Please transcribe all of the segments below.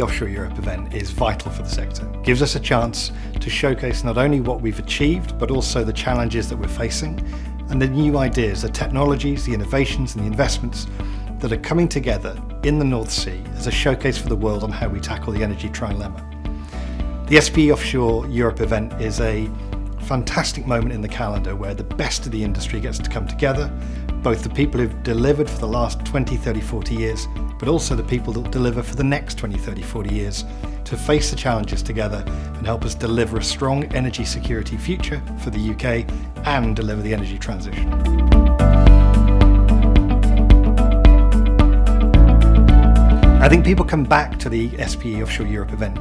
Offshore Europe event is vital for the sector. It gives us a chance to showcase not only what we've achieved, but also the challenges that we're facing and the new ideas, the technologies, the innovations and the investments that are coming together in the North Sea as a showcase for the world on how we tackle the energy trilemma. The SPE Offshore Europe event is a fantastic moment in the calendar where the best of the industry gets to come together, both the people who've delivered for the last 20, 30, 40 years, but also the people that will deliver for the next 20, 30, 40 years to face the challenges together and help us deliver a strong energy security future for the UK and deliver the energy transition. I think people come back to the SPE Offshore Europe event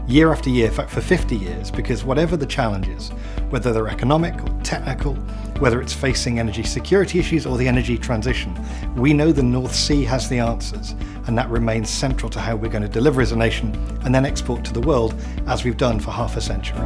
year after year, in fact for 50 years, because whatever the challenges, whether they're economic or technical, whether it's facing energy security issues or the energy transition, we know the North Sea has the answers, and that remains central to how we're going to deliver as a nation and then export to the world as we've done for half a century.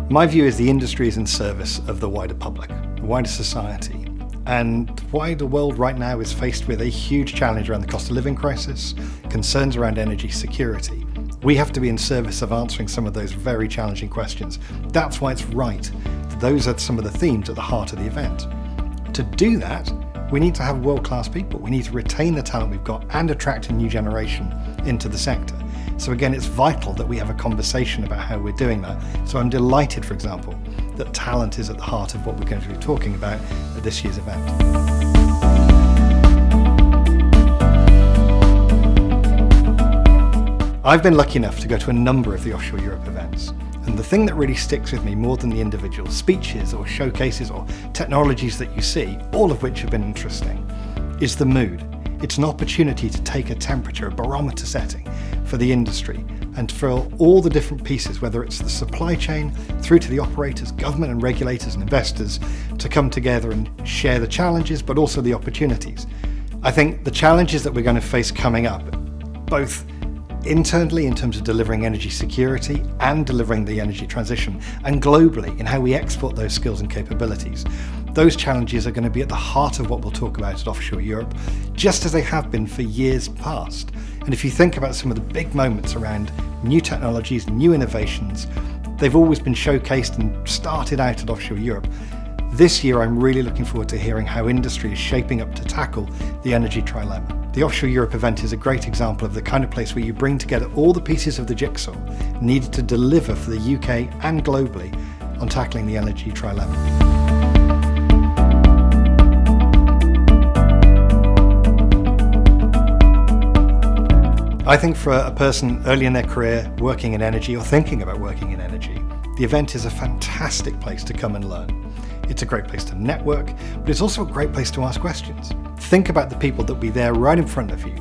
My view is the industry is in service of the wider public, the wider society, and the wider world right now is faced with a huge challenge around the cost of living crisis, concerns around energy security. We have to be in service of answering some of those very challenging questions. That's why it's right. Those are some of the themes at the heart of the event. To do that, we need to have world-class people. We need to retain the talent we've got and attract a new generation into the sector. So again, it's vital that we have a conversation about how we're doing that. So I'm delighted, for example, that talent is at the heart of what we're going to be talking about at this year's event. I've been lucky enough to go to a number of the Offshore Europe events, and the thing that really sticks with me more than the individual speeches or showcases or technologies that you see, all of which have been interesting, is the mood. It's an opportunity to take a temperature, a barometer setting for the industry and for all the different pieces, whether it's the supply chain through to the operators, government and regulators and investors, to come together and share the challenges but also the opportunities. I think the challenges that we're going to face coming up, both internally in terms of delivering energy security and delivering the energy transition, and globally in how we export those skills and capabilities, those challenges are going to be at the heart of what we'll talk about at Offshore Europe, just as they have been for years past. And if you think about some of the big moments around new technologies, new innovations, they've always been showcased and started out at Offshore Europe. This year, I'm really looking forward to hearing how industry is shaping up to tackle the energy trilemma. The Offshore Europe event is a great example of the kind of place where you bring together all the pieces of the jigsaw needed to deliver for the UK and globally on tackling the energy trilemma. I think for a person early in their career working in energy or thinking about working in energy, the event is a fantastic place to come and learn. It's a great place to network, but it's also a great place to ask questions. Think about the people that will be there right in front of you.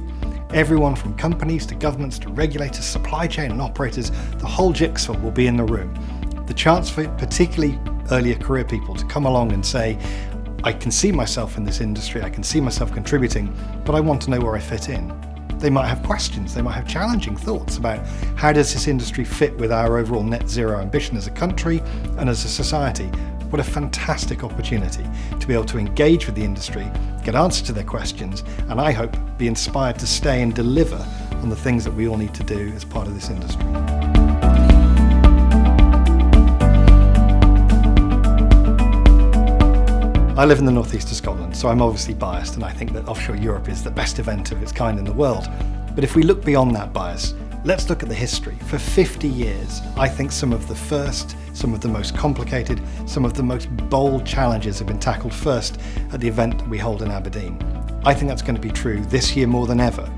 Everyone from companies to governments to regulators, supply chain and operators, the whole jigsaw will be in the room. The chance for particularly earlier career people to come along and say, I can see myself in this industry, I can see myself contributing, but I want to know where I fit in. They might have questions, they might have challenging thoughts about how does this industry fit with our overall net zero ambition as a country and as a society. What a fantastic opportunity to be able to engage with the industry, get answers to their questions, and I hope be inspired to stay and deliver on the things that we all need to do as part of this industry. I live in the northeast of Scotland, so I'm obviously biased, and I think that Offshore Europe is the best event of its kind in the world. But if we look beyond that bias, let's look at the history. For 50 years, I think some of the first, some of the most complicated, some of the most bold challenges have been tackled first at the event that we hold in Aberdeen. I think that's going to be true this year more than ever.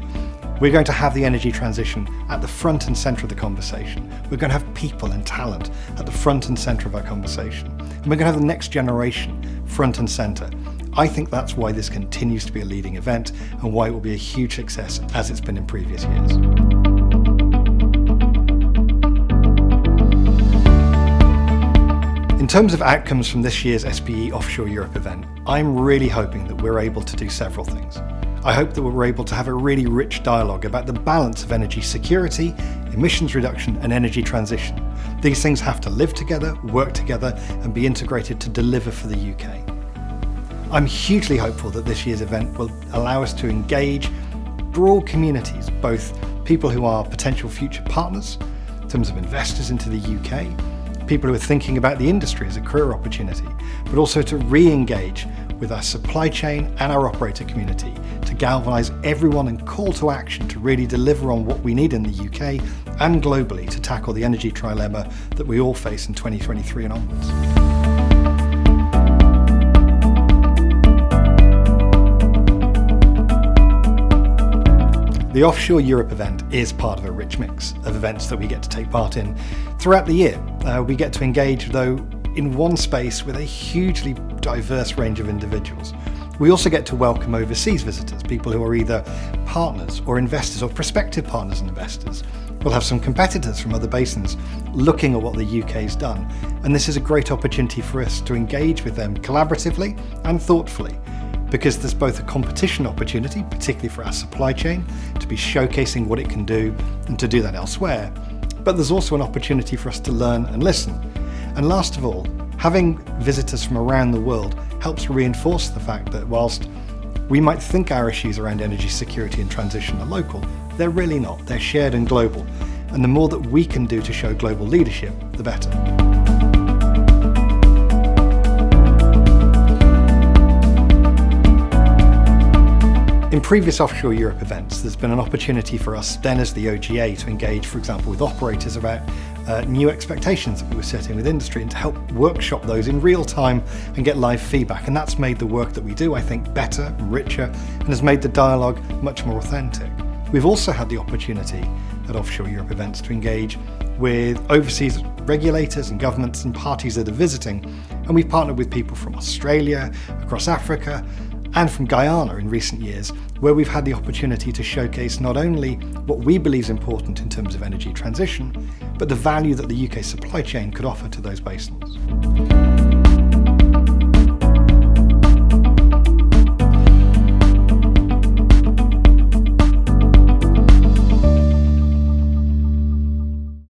We're going to have the energy transition at the front and centre of the conversation. We're going to have people and talent at the front and centre of our conversation. And we're going to have the next generation front and centre. I think that's why this continues to be a leading event and why it will be a huge success as it's been in previous years. In terms of outcomes from this year's SPE Offshore Europe event, I'm really hoping that we're able to do several things. I hope that we're able to have a really rich dialogue about the balance of energy security, emissions reduction and energy transition. These things have to live together, work together and be integrated to deliver for the UK. I'm hugely hopeful that this year's event will allow us to engage broad communities, both people who are potential future partners in terms of investors into the UK, people who are thinking about the industry as a career opportunity, but also to re-engage with our supply chain and our operator community to galvanise everyone and call to action to really deliver on what we need in the UK and globally to tackle the energy trilemma that we all face in 2023 and onwards. The Offshore Europe event is part of a rich mix of events that we get to take part in throughout the year. We get to engage, though, in one space with a hugely diverse range of individuals. We also get to welcome overseas visitors, people who are either partners or investors or prospective partners and investors. We'll have some competitors from other basins looking at what the UK's done, and this is a great opportunity for us to engage with them collaboratively and thoughtfully, because there's both a competition opportunity, particularly for our supply chain, to be showcasing what it can do and to do that elsewhere, but there's also an opportunity for us to learn and listen. And last of all, having visitors from around the world helps reinforce the fact that whilst we might think our issues around energy security and transition are local, they're really not. They're shared and global. And the more that we can do to show global leadership, the better. In previous Offshore Europe events, there's been an opportunity for us then as the OGA to engage, for example, with operators about new expectations that we were setting with industry and to help workshop those in real time and get live feedback. And that's made the work that we do, I think, better, richer, and has made the dialogue much more authentic. We've also had the opportunity at Offshore Europe events to engage with overseas regulators and governments and parties that are visiting, and we've partnered with people from Australia, across Africa, and from Guyana in recent years, where we've had the opportunity to showcase not only what we believe is important in terms of energy transition, but the value that the UK supply chain could offer to those basins.